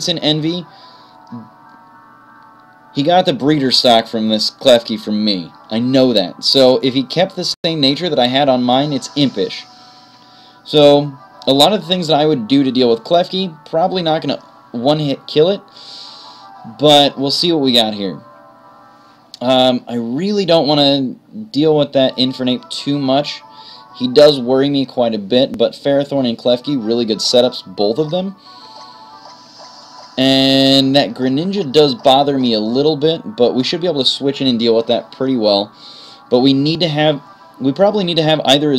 in Envy, he got the breeder stock from this Klefki from me. I know that. So if he kept the same nature that I had on mine, it's impish. So a lot of the things that I would do to deal with Klefki, probably not going to one-hit kill it, but we'll see what we got here. I really don't want to deal with that Infernape too much. He does worry me quite a bit, but Ferrothorn and Klefki, really good setups, both of them. And that Greninja does bother me a little bit, but we should be able to switch in and deal with that pretty well. But we probably need to have either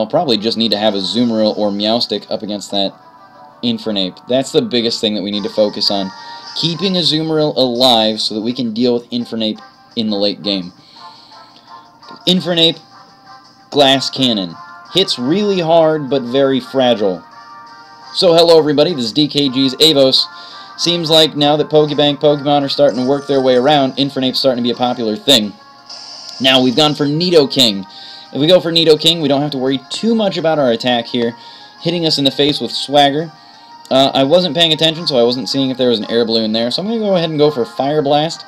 probably just need to have a Azumarill or Meowstic up against that Infernape. That's the biggest thing that we need to focus on. Keeping Azumarill alive so that we can deal with Infernape in the late game. Infernape, Glass Cannon. Hits really hard, but very fragile. So hello everybody, this is DKG's Avos. Seems like now that Pokebank Pokemon are starting to work their way around, Infernape's starting to be a popular thing. Now, we've gone for Nidoking. If we go for Nidoking, we don't have to worry too much about our attack here, hitting us in the face with Swagger. I wasn't paying attention, so I wasn't seeing if there was an air balloon there, so I'm going to go ahead and go for Fire Blast,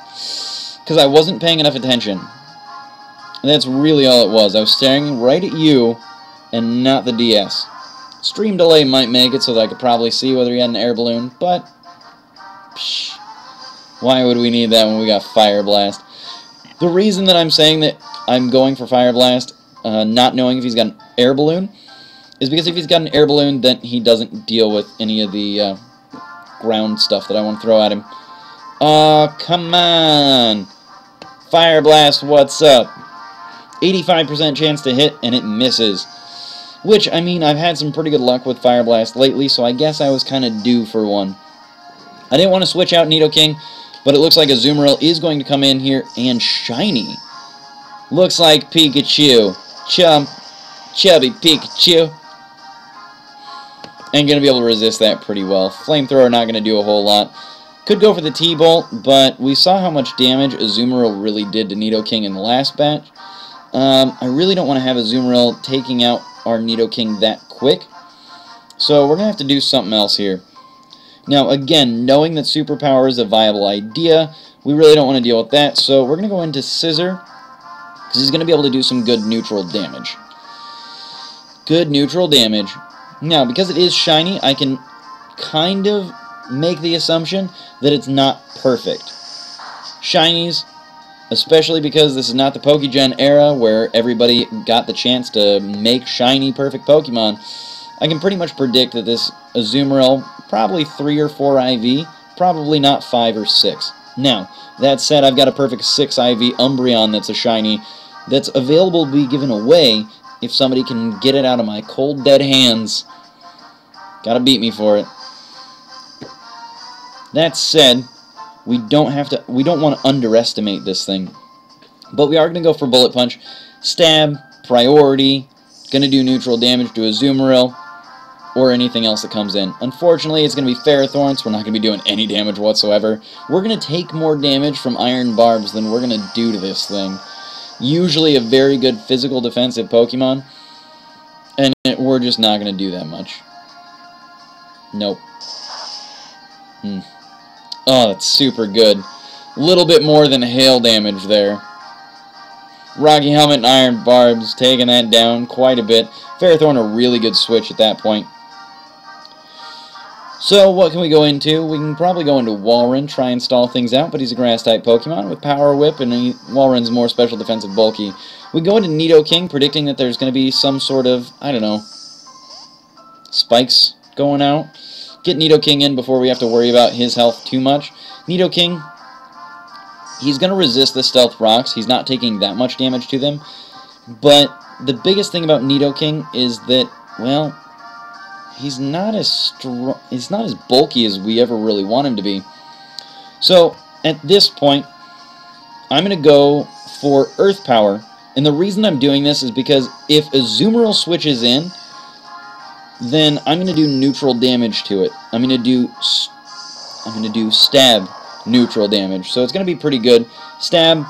because I wasn't paying enough attention. And that's really all it was. I was staring right at you, and not the DS. Stream delay might make it so that I could probably see whether he had an air balloon, but psh, why would we need that when we got Fire Blast? The reason that I'm saying that I'm going for Fire Blast, not knowing if he's got an air balloon, is because if he's got an air balloon, then he doesn't deal with any of the ground stuff that I want to throw at him. Oh, come on! Fire Blast, what's up? 85% chance to hit, and it misses. Which, I mean, I've had some pretty good luck with Fire Blast lately, so I guess I was kind of due for one. I didn't want to switch out Nidoking, but it looks like Azumarill is going to come in here, and Shiny. Looks like Pikachu. Chubby Pikachu. And going to be able to resist that pretty well. Flamethrower not going to do a whole lot. Could go for the T-Bolt, but we saw how much damage Azumarill really did to Nidoking in the last batch. I really don't want to have Azumarill taking out our Nidoking that quick. So we're going to have to do something else here. Now, again, knowing that Superpower is a viable idea, we really don't want to deal with that, so we're going to go into Scissor, because he's going to be able to do some good neutral damage. Good neutral damage. Now, because it is shiny, I can kind of make the assumption that it's not perfect. Shinies, especially because this is not the Pokegen era where everybody got the chance to make shiny perfect Pokemon, I can pretty much predict that this Azumarill, probably 3 or 4 IV, probably not 5 or 6. Now, that said, I've got a perfect 6 IV Umbreon that's a shiny that's available to be given away if somebody can get it out of my cold dead hands. Gotta beat me for it. That said, we don't want to underestimate this thing. But we are going to go for Bullet Punch. Stab, priority, going to do neutral damage to Azumarill, or anything else that comes in. Unfortunately, it's going to be Ferrothorn, so we're not going to be doing any damage whatsoever. We're going to take more damage from Iron Barbs than we're going to do to this thing. Usually a very good physical defensive Pokemon, and we're just not going to do that much. Nope. Oh, that's super good. A little bit more than hail damage there. Rocky Helmet and Iron Barbs taking that down quite a bit. Ferrothorn a really good switch at that point. So what can we go into? We can probably go into Walrein, try and stall things out, but he's a Grass-type Pokemon with Power Whip, and Walrein's more special defensive bulky. We go into Nidoking, predicting that there's going to be some sort of, I don't know, spikes going out. Get Nidoking in before we have to worry about his health too much. Nidoking, he's going to resist the Stealth Rocks. He's not taking that much damage to them. But the biggest thing about Nidoking is that, well, he's not as strong, he's not as bulky as we ever really want him to be. So, at this point, I'm going to go for Earth Power. And the reason I'm doing this is because if Azumarill switches in, then I'm going to do neutral damage to it. I'm going to do stab neutral damage. So it's going to be pretty good. Stab,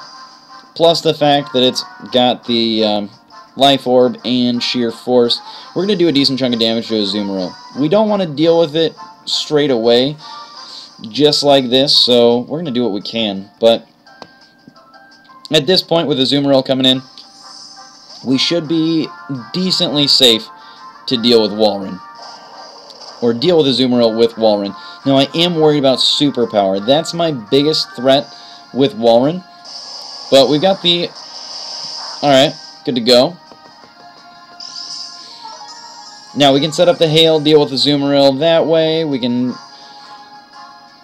plus the fact that it's got the Life Orb and Sheer Force. We're going to do a decent chunk of damage to Azumarill. We don't want to deal with it straight away, just like this, so we're going to do what we can. But at this point, with Azumarill coming in, we should be decently safe to deal with Walrein. Or deal with Azumarill with Walrein. Now, I am worried about Superpower. That's my biggest threat with Walrein. But we've got the... Alright, good to go. Now, we can set up the Hail, deal with Azumarill that way. We can...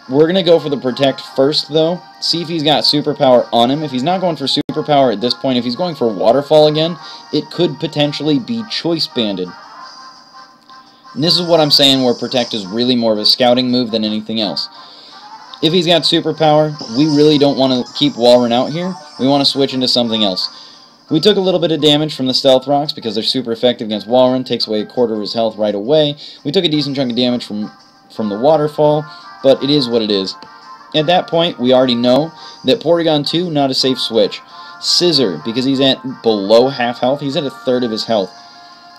We're going to go for the Protect first, though. See if he's got Superpower on him. If he's not going for Superpower at this point, if he's going for Waterfall again, it could potentially be Choice Banded. And this is what I'm saying, where Protect is really more of a scouting move than anything else. If he's got Superpower, we really don't want to keep Walrein out here. We want to switch into something else. We took a little bit of damage from the Stealth Rocks because they're super effective against Walrein. Takes away a quarter of his health right away. We took a decent chunk of damage from the Waterfall, but it is what it is. At that point, we already know that Porygon 2, not a safe switch. Scissor, because he's at below half health, he's at a third of his health.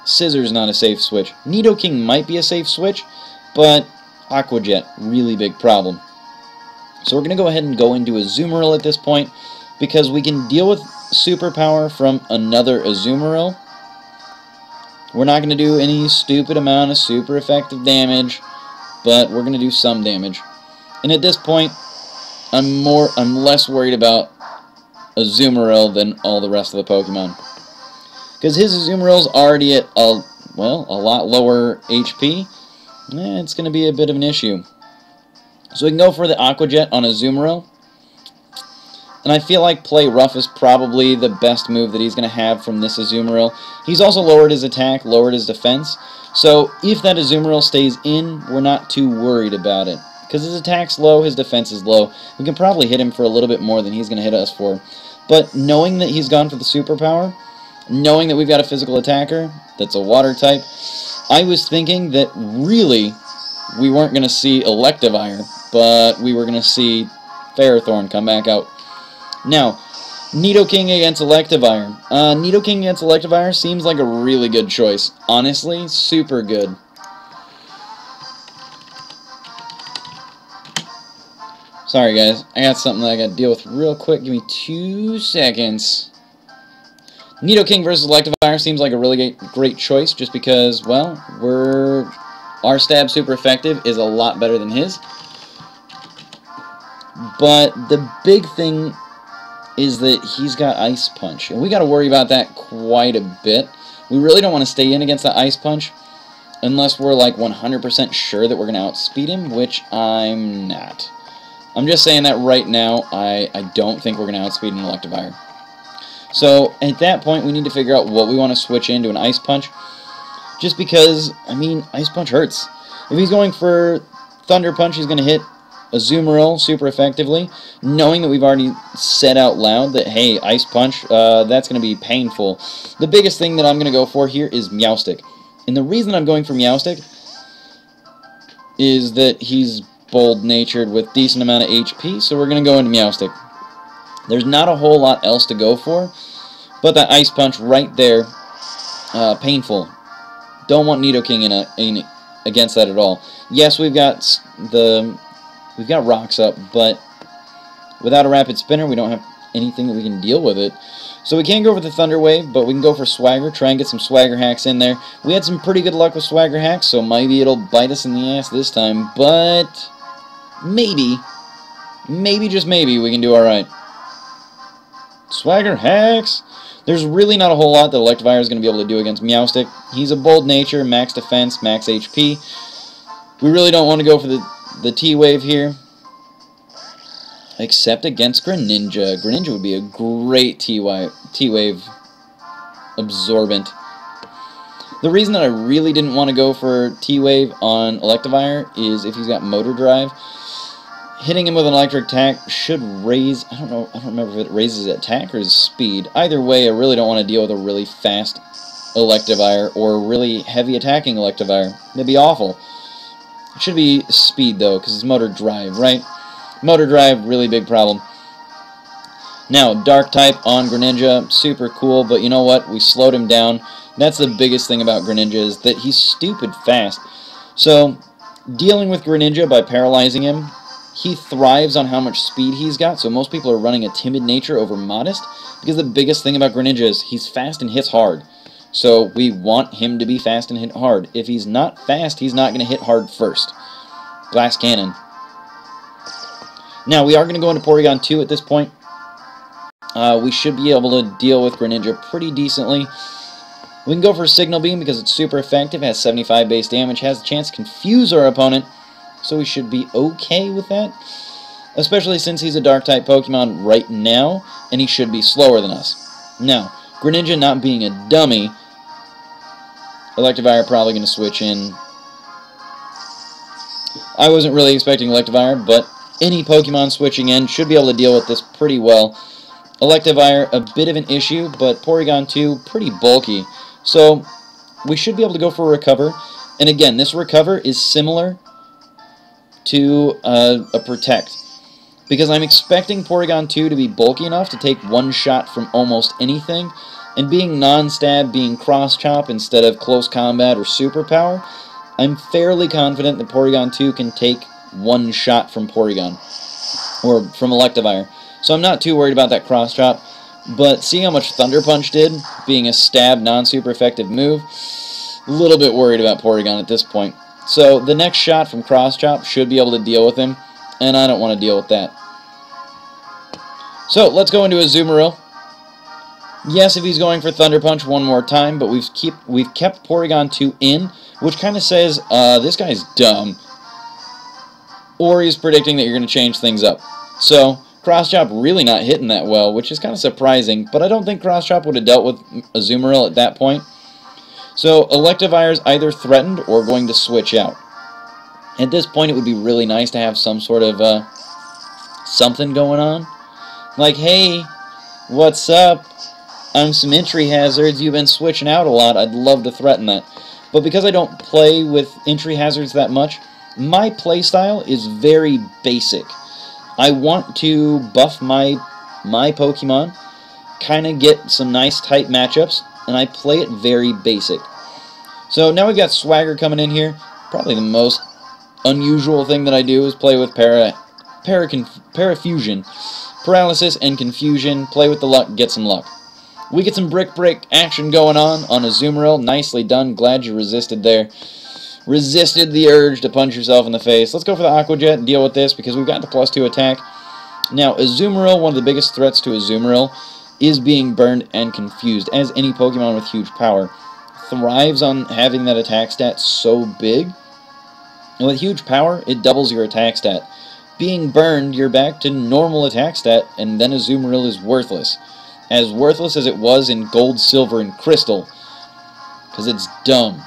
Scissor's not a safe switch. Nidoking might be a safe switch, but Aqua Jet, really big problem. So we're going to go ahead and go into Azumarill at this point, because we can deal with Superpower from another Azumarill. We're not going to do any stupid amount of super effective damage, but we're going to do some damage. And at this point, I'm less worried about Azumarill than all the rest of the Pokemon. Because his Azumarill's already at a lot lower HP. It's going to be a bit of an issue. So we can go for the Aqua Jet on Azumarill. And I feel like Play Rough is probably the best move that he's going to have from this Azumarill. He's also lowered his attack, lowered his defense. So if that Azumarill stays in, we're not too worried about it. Because his attack's low, his defense is low. We can probably hit him for a little bit more than he's going to hit us for. But knowing that he's gone for the Superpower, knowing that we've got a physical attacker that's a water type, I was thinking that really we weren't going to see Electivire, but we were going to see Ferrothorn come back out. Now, Nidoking against Electivire. Nidoking against Electivire seems like a really good choice. Honestly, super good. Sorry guys, I got something that I got to deal with real quick. Give me 2 seconds. Nidoking versus Electivire seems like a really great choice just because, well, our stab super effective is a lot better than his. But the big thing is that he's got Ice Punch, and we got to worry about that quite a bit. We really don't want to stay in against the Ice Punch unless we're like 100% sure that we're going to outspeed him, which I'm not. I'm just saying that right now, I don't think we're going to outspeed an Electivire. So, at that point, we need to figure out what we want to switch into an Ice Punch. Just because, I mean, Ice Punch hurts. If he's going for Thunder Punch, he's going to hit Azumarill super effectively, knowing that we've already said out loud that, hey, Ice Punch, that's going to be painful. The biggest thing that I'm going to go for here is Meowstic. And the reason I'm going for Meowstic is that he's bold-natured with decent amount of HP, so we're going to go into Meowstic. There's not a whole lot else to go for, but that Ice Punch right there, painful. Don't want Nidoking in against that at all. Yes, we've got rocks up, but without a Rapid Spinner, we don't have anything that we can deal with it. So we can't go for the Thunder Wave, but we can go for Swagger, try and get some Swagger hacks in there. We had some pretty good luck with Swagger hacks, so maybe it'll bite us in the ass this time, but maybe, just maybe, we can do alright. Swagger hacks! There's really not a whole lot that Electivire is going to be able to do against Meowstic. He's a bold nature, max defense, max HP. We really don't want to go for the T-Wave here. Except against Greninja. Greninja would be a great T-Wave absorbent. The reason that I really didn't want to go for T-Wave on Electivire is if he's got Motor Drive. Hitting him with an electric attack should raise, I don't remember if it raises his attack or his speed. Either way, I really don't want to deal with a really fast Electivire or a really heavy attacking Electivire. That'd be awful. It should be speed though, because it's Motor Drive, right? Motor Drive, really big problem. Now, Dark type on Greninja, super cool, but you know what? We slowed him down. That's the biggest thing about Greninja, is that he's stupid fast. So, dealing with Greninja by paralyzing him he thrives on how much speed he's got, so most people are running a timid nature over modest, because the biggest thing about Greninja is he's fast and hits hard. So we want him to be fast and hit hard. If he's not fast, he's not going to hit hard first. Glass Cannon. Now, we are going to go into Porygon 2 at this point. We should be able to deal with Greninja pretty decently. We can go for Signal Beam because it's super effective, has 75 base damage, has a chance to confuse our opponent, so we should be okay with that. Especially since he's a Dark-type Pokemon right now, and he should be slower than us. Now, Greninja not being a dummy, Electivire probably going to switch in. I wasn't really expecting Electivire, but any Pokemon switching in should be able to deal with this pretty well. Electivire, a bit of an issue, but Porygon 2, pretty bulky. So, we should be able to go for a Recover. And again, this Recover is similar to a Protect. Because I'm expecting Porygon 2 to be bulky enough to take one shot from almost anything. And being non-stab, being cross-chop instead of close combat or superpower, I'm fairly confident that Porygon 2 can take one shot from Porygon. Or from Electivire. So I'm not too worried about that cross-chop. But seeing how much Thunder Punch did, being a stab, non-super effective move, a little bit worried about Porygon at this point. So the next shot from cross-chop should be able to deal with him. And I don't want to deal with that. So let's go into Azumarill. Yes, if he's going for Thunder Punch one more time, but we've kept Porygon 2 in, which kind of says, this guy's dumb. Or he's predicting that you're going to change things up. So, Cross-Chop really not hitting that well, which is kind of surprising, but I don't think Cross-Chop would have dealt with Azumarill at that point. So, Electivire is either threatened or going to switch out. At this point, it would be really nice to have some sort of, something going on. Like, hey, what's up? I'm some entry hazards. You've been switching out a lot. I'd love to threaten that. But because I don't play with entry hazards that much, my playstyle is very basic. I want to buff my Pokemon, kind of get some nice tight matchups, and I play it very basic. So now we've got Swagger coming in here. Probably the most unusual thing that I do is play with Parafusion. Paralysis and Confusion. Play with the luck, get some luck. We get some Brick Break action going on Azumarill. Nicely done. Glad you resisted there. Resisted the urge to punch yourself in the face. Let's go for the Aqua Jet and deal with this because we've got the +2 attack. Now, Azumarill, one of the biggest threats to Azumarill is being burned and confused, as any Pokemon with huge power thrives on having that attack stat so big. And with huge power, it doubles your attack stat. Being burned, you're back to normal attack stat, and then Azumarill is worthless. As worthless as it was in Gold, Silver, and Crystal. Because it's dumb.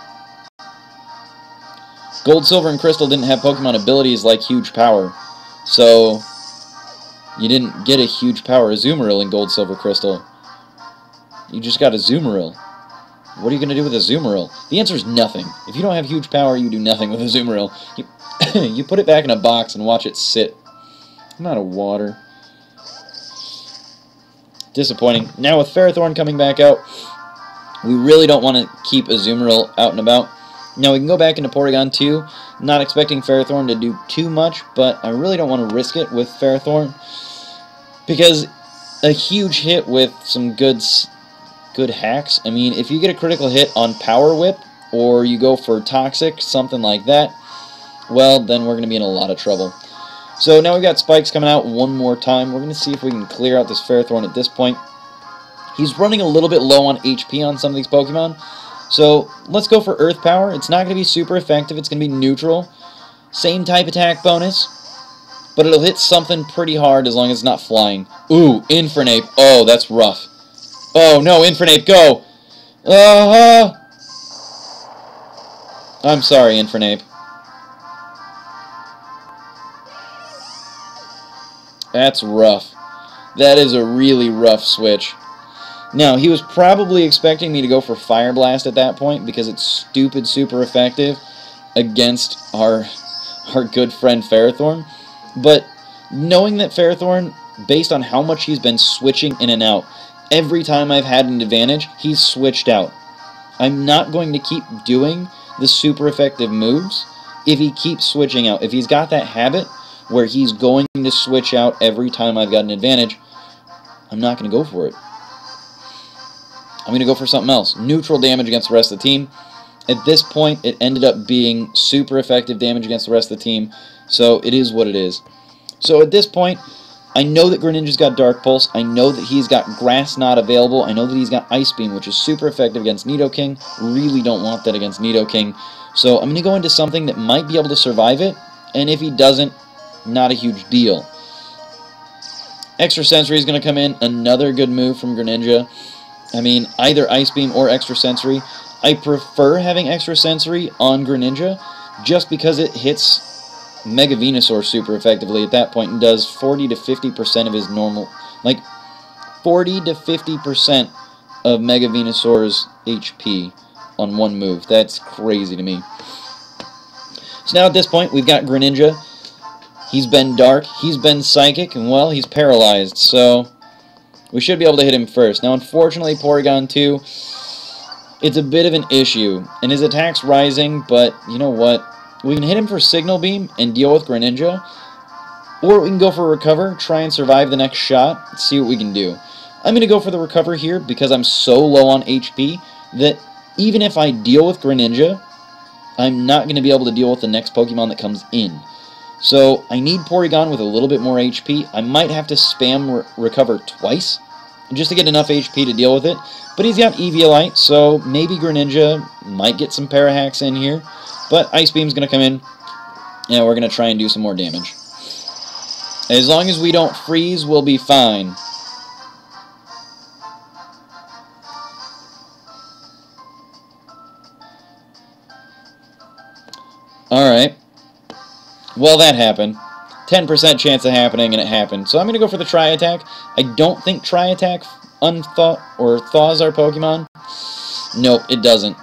Gold, Silver, and Crystal didn't have Pokemon abilities like huge power. So, you didn't get a huge power Azumarill in Gold, Silver, Crystal. You just got Azumarill. What are you going to do with Azumarill? The answer is nothing. If you don't have huge power, you do nothing with Azumarill. You put it back in a box and watch it sit. I'm out of water. Disappointing. Now with Ferrothorn coming back out, we really don't want to keep Azumarill out and about. Now we can go back into Porygon 2. Not expecting Ferrothorn to do too much, but I really don't want to risk it with Ferrothorn. Because a huge hit with some good hacks. I mean, if you get a critical hit on Power Whip, or you go for Toxic, something like that, well, then we're going to be in a lot of trouble. So now we've got Spikes coming out one more time. We're going to see if we can clear out this Ferrothorn at this point. He's running a little bit low on HP on some of these Pokemon. So let's go for Earth Power. It's not going to be super effective. It's going to be neutral. Same type attack bonus. But it'll hit something pretty hard as long as it's not flying. Ooh, Infernape. Oh, that's rough. Oh, no, Infernape, go! I'm sorry, Infernape. That's rough. That is a really rough switch. Now, he was probably expecting me to go for Fire Blast at that point because it's stupid super effective against our good friend Ferrothorn. But knowing that Ferrothorn, based on how much he's been switching in and out, every time I've had an advantage, he's switched out. I'm not going to keep doing the super effective moves if he keeps switching out. If he's got that habit where he's going to switch out every time I've got an advantage, I'm not going to go for it. I'm going to go for something else. Neutral damage against the rest of the team. At this point, it ended up being super effective damage against the rest of the team, so it is what it is. So at this point, I know that Greninja's got Dark Pulse. I know that he's got Grass Knot available. I know that he's got Ice Beam, which is super effective against Nidoking. Really don't want that against Nidoking. So I'm going to go into something that might be able to survive it, and if he doesn't, not a huge deal. Extra Sensory is going to come in. Another good move from Greninja. I mean, either Ice Beam or Extra Sensory. I prefer having Extra Sensory on Greninja just because it hits Mega Venusaur super effectively at that point and does 40 to 50% of his normal, like 40 to 50% of Mega Venusaur's HP on one move. That's crazy to me. So now at this point, we've got Greninja. He's been Dark, he's been Psychic, and well, he's paralyzed, so we should be able to hit him first. Now, unfortunately, Porygon 2, it's a bit of an issue, and his attack's rising, but you know what? We can hit him for Signal Beam and deal with Greninja, or we can go for Recover, try and survive the next shot, see what we can do. I'm going to go for the Recover here because I'm so low on HP that even if I deal with Greninja, I'm not going to be able to deal with the next Pokemon that comes in. So I need Porygon with a little bit more HP. I might have to spam Recover twice just to get enough HP to deal with it. But he's got Eviolite, so maybe Greninja might get some Parahacks in here. But Ice Beam's going to come in, and we're going to try and do some more damage. As long as we don't freeze, we'll be fine. Alright. Well, that happened. 10% chance of happening, and it happened. So I'm going to go for the Tri-Attack. I don't think Tri-Attack thaws our Pokemon. Nope, it doesn't.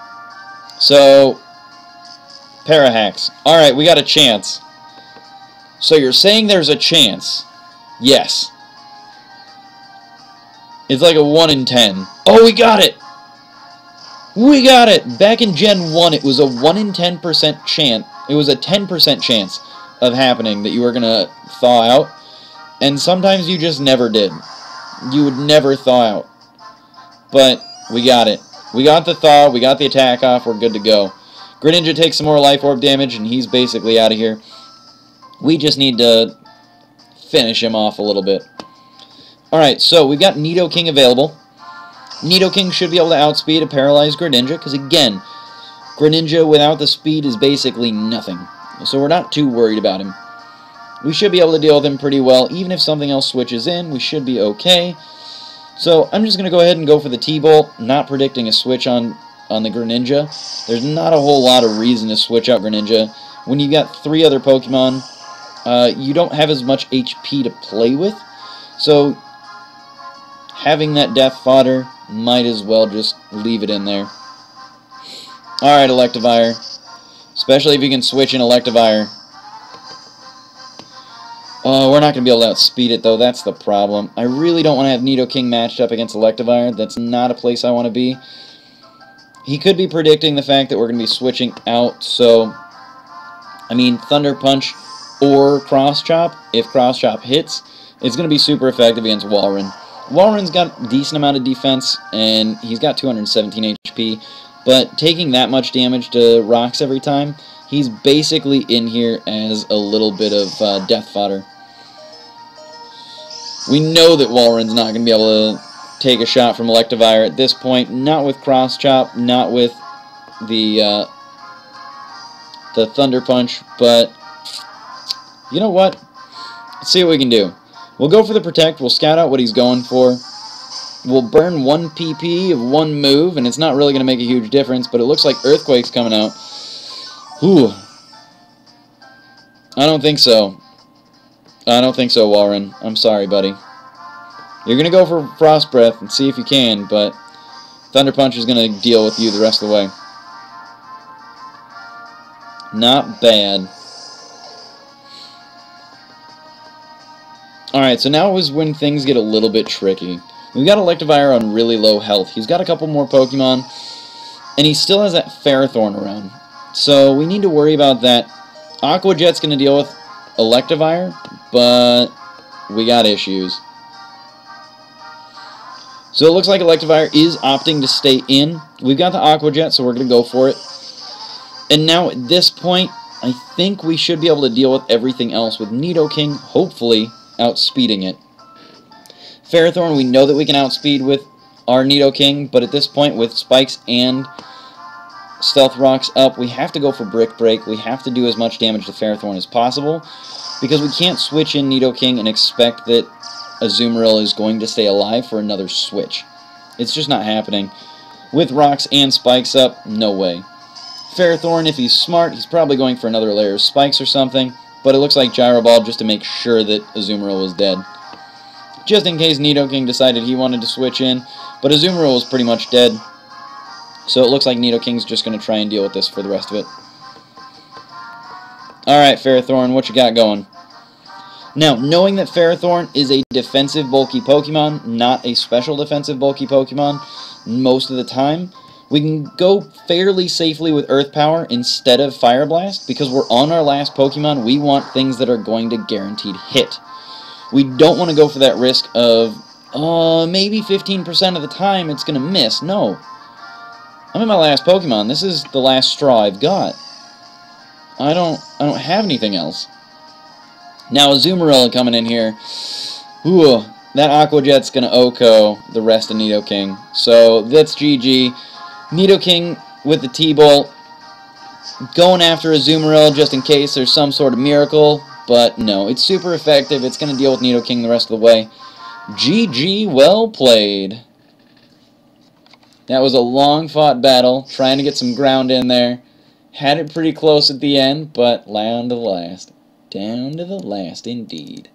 So, Parahacks. Alright, we got a chance. So you're saying there's a chance? Yes. It's like a 1 in 10. Oh, we got it! We got it! Back in Gen 1, it was a 1 in 10% chance. It was a 10% chance of happening that you were going to thaw out. And sometimes you just never did. You would never thaw out. But we got it. We got the thaw, we got the attack off, we're good to go. Greninja takes some more Life Orb damage, and he's basically out of here. We just need to finish him off a little bit. Alright, so we've got Nidoking available. Nidoking should be able to outspeed a paralyzed Greninja, because again, Greninja without the speed is basically nothing. So we're not too worried about him. We should be able to deal with him pretty well. Even if something else switches in, we should be okay. So I'm just going to go ahead and go for the T-Bolt, not predicting a switch on the Greninja. There's not a whole lot of reason to switch out Greninja. When you've got 3 other Pokemon, you don't have as much HP to play with. So having that death fodder, might as well just leave it in there. Alright, Electivire. Especially if you can switch in Electivire. Oh, we're not going to be able to outspeed it, though. That's the problem. I really don't want to have Nidoking matched up against Electivire. That's not a place I want to be. He could be predicting the fact that we're going to be switching out, so I mean, Thunder Punch or Cross Chop. If Cross Chop hits, it's going to be super effective against Walrein. Walrein's got a decent amount of defense, and he's got 217 HP, but taking that much damage to rocks every time, he's basically in here as a little bit of death fodder. We know that Walrein's not going to be able to take a shot from Electivire at this point, not with Cross Chop, not with the Thunder Punch, but you know what? Let's see what we can do. We'll go for the Protect, we'll scout out what he's going for. We'll burn 1 PP of 1 move, and it's not really going to make a huge difference, but it looks like Earthquake's coming out. Ooh. I don't think so. I don't think so, Walrein. I'm sorry, buddy. You're going to go for Frost Breath and see if you can, but Thunder Punch is going to deal with you the rest of the way. Not bad. Alright, so now is when things get a little bit tricky. We've got Electivire on really low health. He's got a couple more Pokemon, and he still has that Ferrothorn around. So we need to worry about that. Aqua Jet's going to deal with Electivire, but we got issues. So it looks like Electivire is opting to stay in. We've got the Aqua Jet, so we're going to go for it. And now at this point, I think we should be able to deal with everything else with Nidoking, hopefully outspeeding it. Ferrothorn, we know that we can outspeed with our Nidoking, but at this point with Spikes and Stealth Rocks up, we have to go for Brick Break. We have to do as much damage to Ferrothorn as possible, because we can't switch in Nidoking and expect that Azumarill is going to stay alive for another switch. It's just not happening. With Rocks and Spikes up, no way. Ferrothorn, if he's smart, he's probably going for another layer of Spikes or something, but it looks like Gyro Ball just to make sure that Azumarill was dead. Just in case Nidoking decided he wanted to switch in, but Azumarill was pretty much dead. So it looks like Nidoking's just going to try and deal with this for the rest of it. Alright, Ferrothorn, what you got going? Now, knowing that Ferrothorn is a defensive bulky Pokemon, not a special defensive bulky Pokemon, most of the time, we can go fairly safely with Earth Power instead of Fire Blast, because we're on our last Pokemon. We want things that are going to guaranteed hit. We don't want to go for that risk of, maybe 15% of the time it's going to miss. No. I'm in my last Pokemon. This is the last straw I've got. I don't have anything else. Now, Azumarill coming in here. Ooh, that Aqua Jet's going to OHKO the rest of Nidoking. So, that's GG. Nidoking with the T-Bolt, going after Azumarill just in case there's some sort of miracle, but no, it's super effective. It's going to deal with Nidoking the rest of the way. GG, well played. That was a long-fought battle, trying to get some ground in there. Had it pretty close at the end, but down to the last. Down to the last, indeed.